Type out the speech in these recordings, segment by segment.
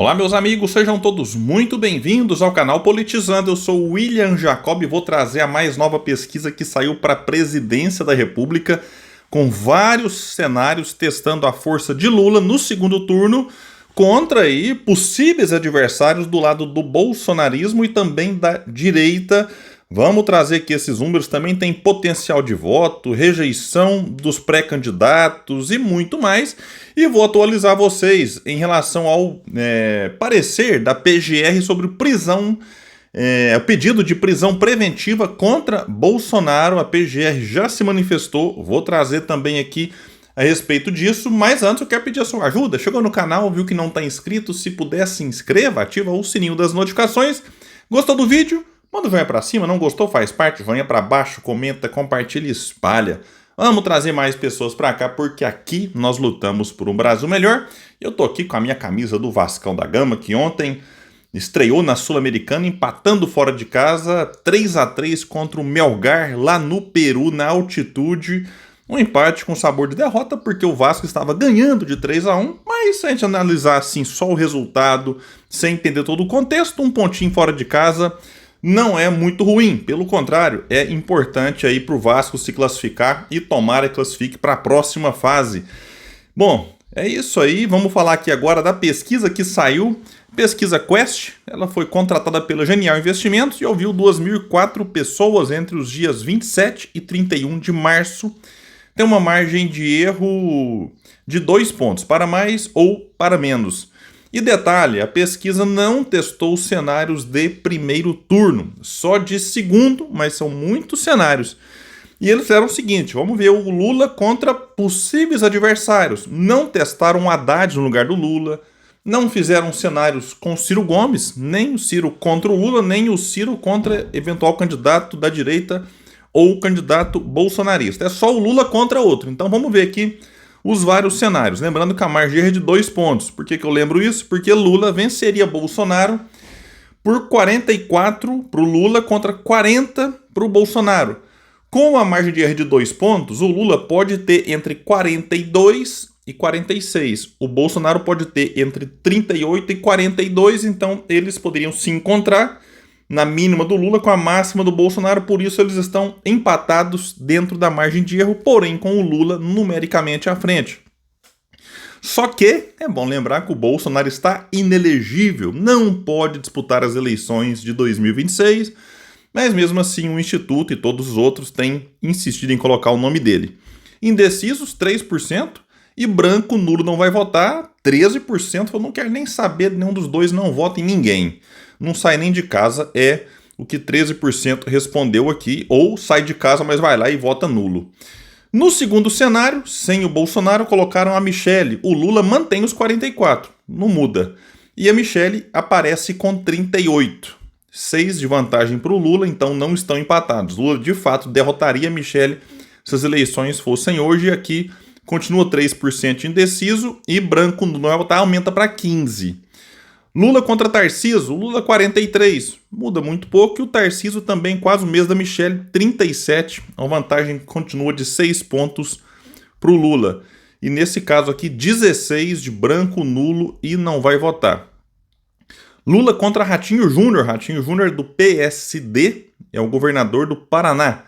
Olá, meus amigos, sejam todos muito bem-vindos ao canal Politizando. Eu sou o William Jacob e vou trazer a mais nova pesquisa que saiu para a presidência da República, com vários cenários testando a força de Lula no segundo turno contra aí possíveis adversários do lado do bolsonarismo e também da direita. Vamos trazer que esses números também têm potencial de voto, rejeição dos pré-candidatos e muito mais. E vou atualizar vocês em relação ao parecer da PGR sobre prisão, o pedido de prisão preventiva contra Bolsonaro. A PGR já se manifestou, vou trazer também aqui a respeito disso, mas antes eu quero pedir a sua ajuda. Chegou no canal, viu que não está inscrito, se puder se inscreva, ativa o sininho das notificações. Gostou do vídeo? Manda o joinha pra cima, não gostou, faz parte, joinha pra baixo, comenta, compartilha e espalha. Vamos trazer mais pessoas pra cá, porque aqui nós lutamos por um Brasil melhor. Eu tô aqui com a minha camisa do Vascão da Gama, que ontem estreou na Sul-Americana, empatando fora de casa, 3-3 contra o Melgar, lá no Peru, na altitude. Um empate com sabor de derrota, porque o Vasco estava ganhando de 3-1, mas se a gente analisar assim só o resultado, sem entender todo o contexto, um pontinho fora de casa não é muito ruim, pelo contrário, é importante aí para o Vasco se classificar e tomara que classifique para a próxima fase. Bom, é isso aí, vamos falar aqui agora da pesquisa que saiu, pesquisa Quest. Ela foi contratada pela Genial Investimentos e ouviu 2.004 pessoas entre os dias 27 e 31 de março. Tem uma margem de erro de 2 pontos, para mais ou para menos. E detalhe, a pesquisa não testou cenários de primeiro turno, só de segundo, mas são muitos cenários. E eles fizeram o seguinte, vamos ver o Lula contra possíveis adversários. Não testaram o Haddad no lugar do Lula, não fizeram cenários com Ciro Gomes, nem o Ciro contra o Lula, nem o Ciro contra eventual candidato da direita ou candidato bolsonarista. É só o Lula contra outro. Então vamos ver aqui os vários cenários. Lembrando que a margem é de 2 pontos. Por que eu lembro isso? Porque Lula venceria Bolsonaro por 44 para o Lula contra 40 para o Bolsonaro. Com a margem de erro de 2 pontos, o Lula pode ter entre 42 e 46. O Bolsonaro pode ter entre 38 e 42, então eles poderiam se encontrar na mínima do Lula com a máxima do Bolsonaro, por isso eles estão empatados dentro da margem de erro, porém com o Lula numericamente à frente. Só que é bom lembrar que o Bolsonaro está inelegível, não pode disputar as eleições de 2026, mas mesmo assim o Instituto e todos os outros têm insistido em colocar o nome dele. Indecisos, 3%, e branco, nulo, não vai votar, 13%, eu não quero nem saber, nenhum dos dois não vota em ninguém. Não sai nem de casa, é o que 13% respondeu aqui, ou sai de casa, mas vai lá e vota nulo. No segundo cenário, sem o Bolsonaro, colocaram a Michelle. O Lula mantém os 44, não muda. E a Michelle aparece com 38. 6 de vantagem para o Lula, então não estão empatados. Lula, de fato, derrotaria a Michelle se as eleições fossem hoje, e aqui continua 3% indeciso, e branco não vai votar, aumenta para 15%. Lula contra Tarcísio, o Lula 43, muda muito pouco, e o Tarcísio também quase o mesmo da Michelle, 37, a vantagem continua de 6 pontos para o Lula. E nesse caso aqui, 16 de branco, nulo e não vai votar. Lula contra Ratinho Júnior do PSD, é o governador do Paraná.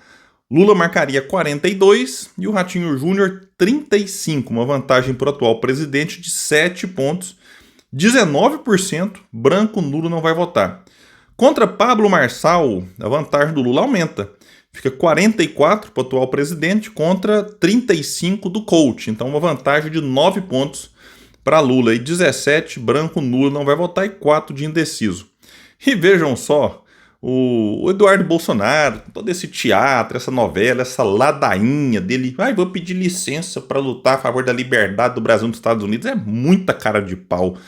Lula marcaria 42 e o Ratinho Júnior 35, uma vantagem para o atual presidente de 7 pontos. 19%, branco, nulo, não vai votar. Contra Pablo Marçal, a vantagem do Lula aumenta. Fica 44 para o atual presidente contra 35 do coach. Então uma vantagem de 9 pontos para Lula. E 17, branco, nulo, não vai votar. E 4 de indeciso. E vejam só, o Eduardo Bolsonaro, todo esse teatro, essa novela, essa ladainha dele. Vou pedir licença para lutar a favor da liberdade do Brasil nos Estados Unidos. É muita cara de pau.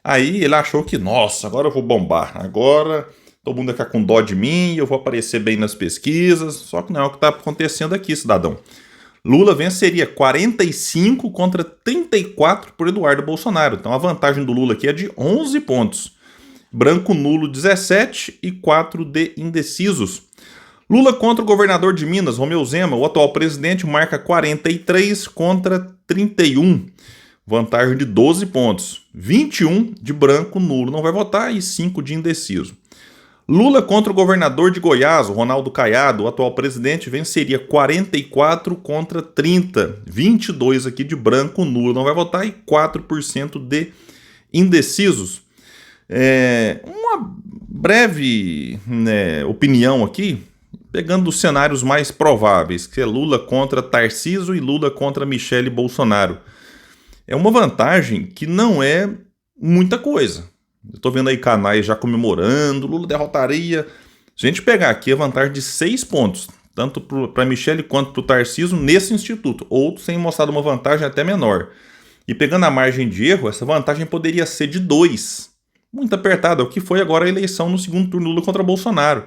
Aí ele achou que, nossa, agora eu vou bombar. Agora todo mundo vai ficar com dó de mim, eu vou aparecer bem nas pesquisas. Só que não é o que está acontecendo aqui, cidadão. Lula venceria 45 contra 34 por Eduardo Bolsonaro. Então a vantagem do Lula aqui é de 11 pontos. Branco, nulo, 17 e 4 de indecisos. Lula contra o governador de Minas, Romeu Zema, o atual presidente, marca 43 contra 31. vantagem de 12 pontos. 21 de branco, nulo, não vai votar, e 5 de indeciso. Lula contra o governador de Goiás, o Ronaldo Caiado, o atual presidente, venceria 44 contra 30. 22 aqui de branco, nulo, não vai votar, e 4% de indecisos. Uma breve opinião aqui, pegando os cenários mais prováveis, que é Lula contra Tarcísio e Lula contra Michele Bolsonaro. É uma vantagem que não é muita coisa. Eu tô vendo aí canais já comemorando, Lula derrotaria. Se a gente pegar aqui a vantagem de 6 pontos, tanto para Michele quanto para o Tarcísio nesse instituto. Outros têm mostrado uma vantagem até menor. E pegando a margem de erro, essa vantagem poderia ser de 2. Muito apertada, o que foi agora a eleição no segundo turno Lula contra Bolsonaro.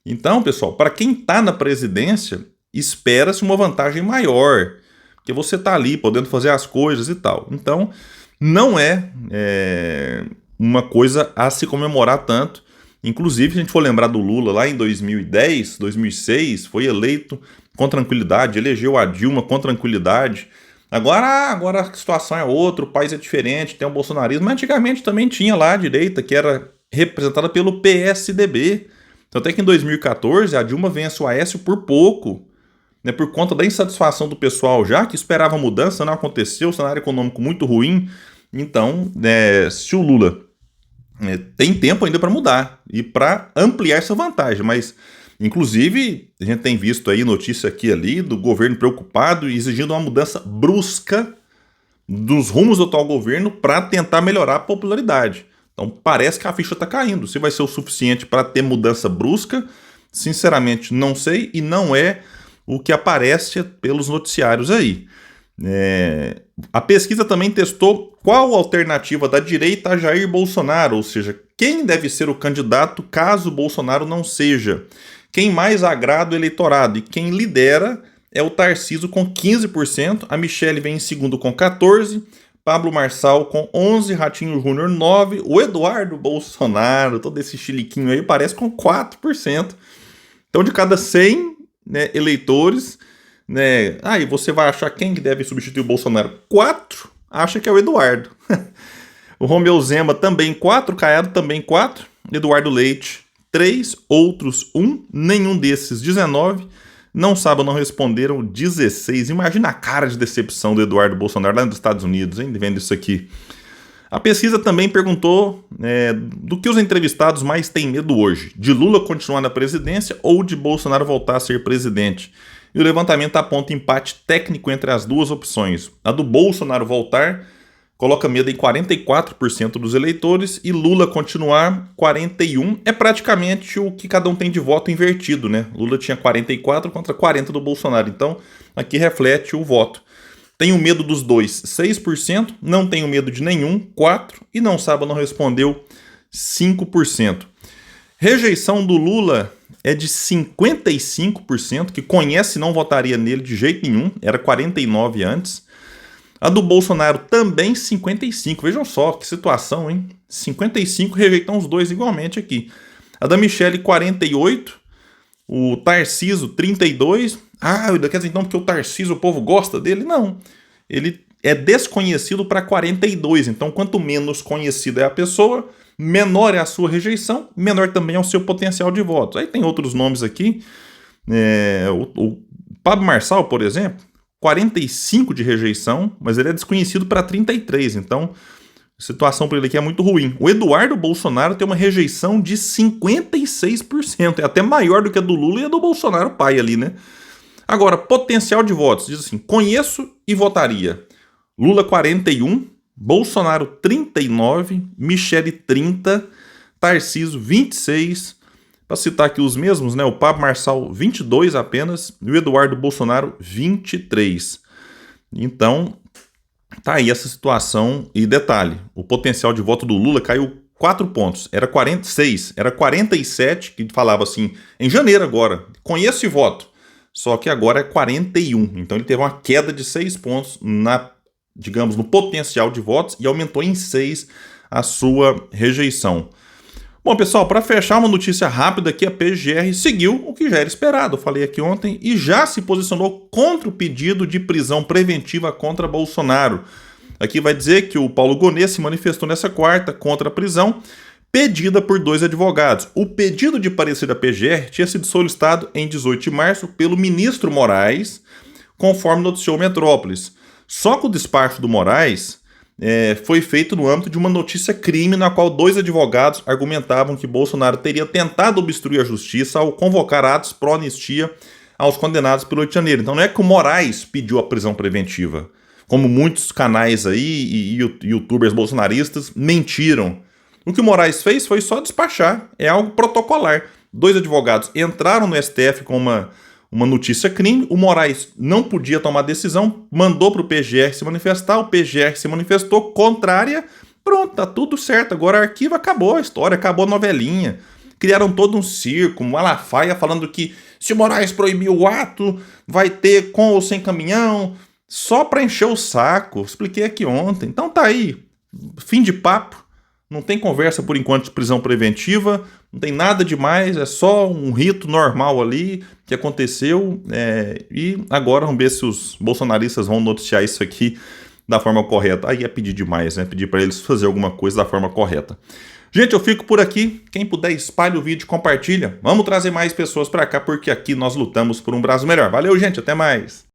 Então, pessoal, para quem está na presidência, espera-se uma vantagem maior, porque você está ali podendo fazer as coisas e tal. Então, não é uma coisa a se comemorar tanto. Inclusive, se a gente for lembrar do Lula lá em 2010, 2006, foi eleito com tranquilidade, elegeu a Dilma com tranquilidade. Agora a situação é outra, o país é diferente, tem o bolsonarismo, mas antigamente também tinha lá a direita, que era representada pelo PSDB. Tanto é que em 2014 a Dilma vence o Aécio por pouco, né, por conta da insatisfação do pessoal já, que esperava mudança, não aconteceu, cenário econômico muito ruim. Então, se o Lula tem tempo ainda para mudar e para ampliar essa vantagem, mas inclusive a gente tem visto aí notícia aqui e ali do governo preocupado e exigindo uma mudança brusca dos rumos do atual governo para tentar melhorar a popularidade. Então parece que a ficha está caindo. Se vai ser o suficiente para ter mudança brusca, sinceramente não sei, e não é o que aparece pelos noticiários aí. A pesquisa também testou qual a alternativa da direita a Jair Bolsonaro, ou seja, quem deve ser o candidato caso Bolsonaro não seja. Quem mais agrada o eleitorado, e quem lidera é o Tarcísio com 15%, a Michele vem em segundo com 14%, Pablo Marçal com 11%, Ratinho Júnior 9%, o Eduardo Bolsonaro, todo esse chiliquinho aí, parece com 4%. Então de cada 100 eleitores, e você vai achar quem deve substituir o Bolsonaro? 4 acha que é o Eduardo. O Romeu Zema também 4, Caiado também 4, Eduardo Leite 3, outros 1, nenhum desses 19, não sabem ou não responderam 16. Imagina a cara de decepção do Eduardo Bolsonaro lá nos Estados Unidos, hein, vendo isso aqui. A pesquisa também perguntou do que os entrevistados mais têm medo hoje, de Lula continuar na presidência ou de Bolsonaro voltar a ser presidente. E o levantamento aponta empate técnico entre as duas opções. A do Bolsonaro voltar coloca medo em 44% dos eleitores e Lula continuar 41%. É praticamente o que cada um tem de voto invertido, né? Lula tinha 44 contra 40 do Bolsonaro. Então, aqui reflete o voto. Tenho medo dos dois, 6%. Não tenho medo de nenhum, 4%. E não sabe ou não respondeu, 5%. Rejeição do Lula é de 55%, que conhece e não votaria nele de jeito nenhum, era 49% antes. A do Bolsonaro também 55%, vejam só que situação, hein? 55% rejeitam os dois igualmente aqui. A da Michele 48%, o Tarcísio 32%. Quer dizer então porque o Tarcísio, o povo gosta dele? Não, ele é desconhecido para 42%, então quanto menos conhecida é a pessoa, menor é a sua rejeição, menor também é o seu potencial de votos. Aí tem outros nomes aqui, o Pablo Marçal, por exemplo, 45% de rejeição, mas ele é desconhecido para 33%, então a situação para ele aqui é muito ruim. O Eduardo Bolsonaro tem uma rejeição de 56%, é até maior do que a do Lula e a do Bolsonaro pai ali, né? Agora, potencial de votos, diz assim, conheço e votaria. Lula 41%, Bolsonaro 39%, Michele 30%, Tarcísio 26%, para citar aqui os mesmos, né? O Pablo Marçal 22% apenas e o Eduardo Bolsonaro 23%. Então, tá aí essa situação. E detalhe, o potencial de voto do Lula caiu 4 pontos, era 46%, era 47%, que falava assim, em janeiro agora, conheço e voto. Só que agora é 41%, então ele teve uma queda de 6 pontos no potencial de votos e aumentou em 6 a sua rejeição. Bom, pessoal, para fechar uma notícia rápida aqui, a PGR seguiu o que já era esperado, eu falei aqui ontem, e já se posicionou contra o pedido de prisão preventiva contra Bolsonaro. Aqui vai dizer que o Paulo Gonet se manifestou nessa quarta contra a prisão, pedida por 2 advogados. O pedido de parecer da PGR tinha sido solicitado em 18 de março pelo ministro Moraes, conforme noticiou o Metrópolis. Só que o despacho do Moraes foi feito no âmbito de uma notícia crime na qual 2 advogados argumentavam que Bolsonaro teria tentado obstruir a justiça ao convocar atos pró-anistia aos condenados pelo 8 de janeiro. Então não é que o Moraes pediu a prisão preventiva, como muitos canais aí e youtubers bolsonaristas mentiram. O que o Moraes fez foi só despachar, é algo protocolar. 2 advogados entraram no STF com uma notícia crime, o Moraes não podia tomar decisão, mandou para o PGR se manifestar, o PGR se manifestou contrária, pronto, tá tudo certo, agora arquivo, acabou a história, acabou a novelinha. Criaram todo um circo, um Malafaia falando que se o Moraes proibir o ato, vai ter com ou sem caminhão, só para encher o saco, expliquei aqui ontem. Então tá aí, fim de papo. Não tem conversa por enquanto de prisão preventiva, não tem nada demais, é só um rito normal ali que aconteceu e agora vamos ver se os bolsonaristas vão noticiar isso aqui da forma correta. Aí é pedir demais, né? Pedir para eles fazer alguma coisa da forma correta. Gente, eu fico por aqui. Quem puder, espalhe o vídeo, compartilha. Vamos trazer mais pessoas para cá porque aqui nós lutamos por um Brasil melhor. Valeu, gente, até mais!